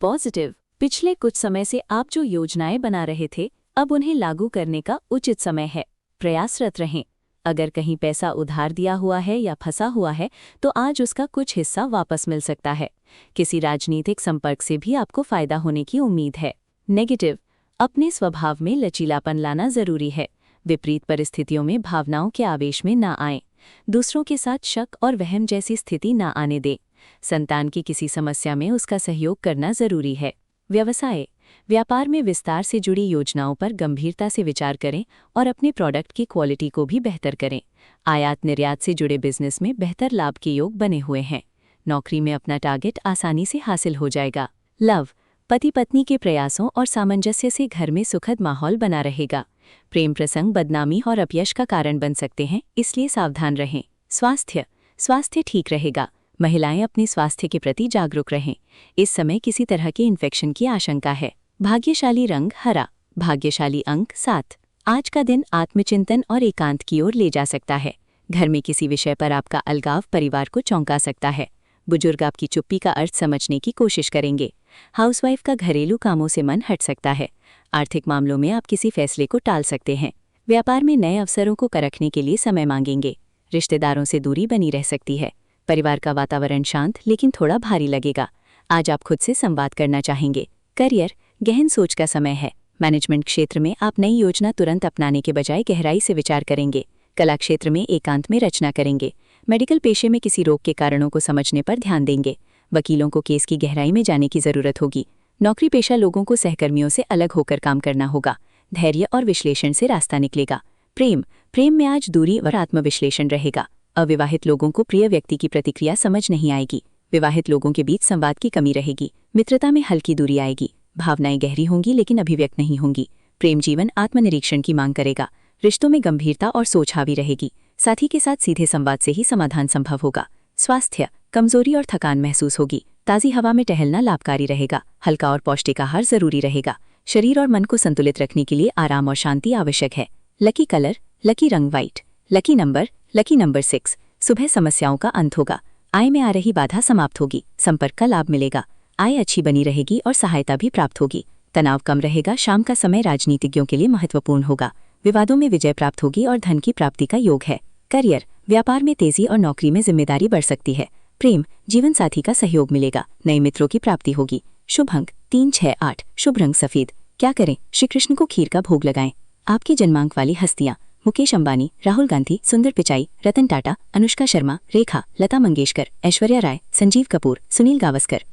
Positive. पिछले कुछ समय से आप जो योजनाएं बना रहे थे, अब उन्हें लागू करने का उचित समय है। प्रयासरत रहें। अगर कहीं पैसा उधार दिया हुआ है या फंसा हुआ है तो आज उसका कुछ हिस्सा वापस मिल सकता है। किसी राजनीतिक संपर्क से भी आपको फायदा होने की उम्मीद है। नेगेटिव। अपने स्वभाव में लचीलापन लाना जरूरी है। विपरीत परिस्थितियों में भावनाओं के आवेश में ना आएं। दूसरों के साथ शक और वहम जैसी स्थिति ना आने दें। संतान की किसी समस्या में उसका सहयोग करना जरूरी है। व्यवसाय। व्यापार में विस्तार से जुड़ी योजनाओं पर गंभीरता से विचार करें और अपने प्रोडक्ट की क्वालिटी को भी बेहतर करें। आयात निर्यात से जुड़े बिजनेस में बेहतर लाभ के योग बने हुए हैं। नौकरी में अपना टारगेट आसानी से हासिल हो जाएगा। लव। पति पत्नी के प्रयासों और सामंजस्य से घर में सुखद माहौल बना रहेगा। प्रेम प्रसंग बदनामी और अपयश का कारण बन सकते हैं, इसलिए सावधान रहें। स्वास्थ्य ठीक रहेगा। महिलाएं अपने स्वास्थ्य के प्रति जागरूक रहें। इस समय किसी तरह के इन्फेक्शन की आशंका है। भाग्यशाली रंग हरा। भाग्यशाली अंक 7। आज का दिन आत्मचिंतन और एकांत की ओर ले जा सकता है। घर में किसी विषय पर आपका अलगाव परिवार को चौंका सकता है। बुजुर्ग आपकी चुप्पी का अर्थ समझने की कोशिश करेंगे। हाउसवाइफ का घरेलू कामों से मन हट सकता है। आर्थिक मामलों में आप किसी फैसले को टाल सकते हैं। व्यापार में नए अवसरों को परखने के लिए समय मांगेंगे। रिश्तेदारों से दूरी बनी रह सकती है। परिवार का वातावरण शांत लेकिन थोड़ा भारी लगेगा। आज आप खुद से संवाद करना चाहेंगे। करियर। गहन सोच का समय है। मैनेजमेंट क्षेत्र में आप नई योजना तुरंत अपनाने के बजाय गहराई से विचार करेंगे। कला क्षेत्र में एकांत में रचना करेंगे। मेडिकल पेशे में किसी रोग के कारणों को समझने पर ध्यान देंगे। वकीलों को केस की गहराई में जाने की जरूरत होगी। नौकरी पेशा लोगों को सहकर्मियों से अलग होकर काम करना होगा। धैर्य और विश्लेषण से रास्ता निकलेगा। प्रेम में आज दूरी और आत्मविश्लेषण रहेगा। अविवाहित लोगों को प्रिय व्यक्ति की प्रतिक्रिया समझ नहीं आएगी। विवाहित लोगों के बीच संवाद की कमी रहेगी। मित्रता में हल्की दूरी आएगी। भावनाएं गहरी होंगी लेकिन अभिव्यक्त नहीं होंगी। प्रेम जीवन आत्मनिरीक्षण की मांग करेगा। रिश्तों में गंभीरता और सोच हावी रहेगी। साथी के साथ सीधे संवाद से ही समाधान संभव होगा। स्वास्थ्य। कमजोरी और थकान महसूस होगी। ताज़ी हवा में टहलना लाभकारी रहेगा। हल्का और पौष्टिक आहार जरूरी रहेगा। शरीर और मन को संतुलित रखने के लिए आराम और शांति आवश्यक है। Lucky colour. लकी रंग व्हाइट। Lucky number 6। सुबह समस्याओं का अंत होगा। आय में आ रही बाधा समाप्त होगी। संपर्क का लाभ मिलेगा। आय अच्छी बनी रहेगी और सहायता भी प्राप्त होगी। तनाव कम रहेगा। शाम का समय राजनीतिज्ञों के लिए महत्वपूर्ण होगा। विवादों में विजय प्राप्त होगी और धन की प्राप्ति का योग है। करियर। व्यापार में तेजी और नौकरी में जिम्मेदारी बढ़ सकती है। प्रेम। जीवन साथी का सहयोग मिलेगा। नए मित्रों की प्राप्ति होगी। शुभ अंक 3, 6, 8। शुभ रंग सफेद। क्या करें? श्री कृष्ण को खीर का भोग लगाएं। आपकी जन्मांक वाली हस्तियां: मुकेश अंबानी, राहुल गांधी, सुंदर पिचाई, रतन टाटा, अनुष्का शर्मा, रेखा, लता मंगेशकर, ऐश्वर्या राय, संजीव कपूर, सुनील गावस्कर।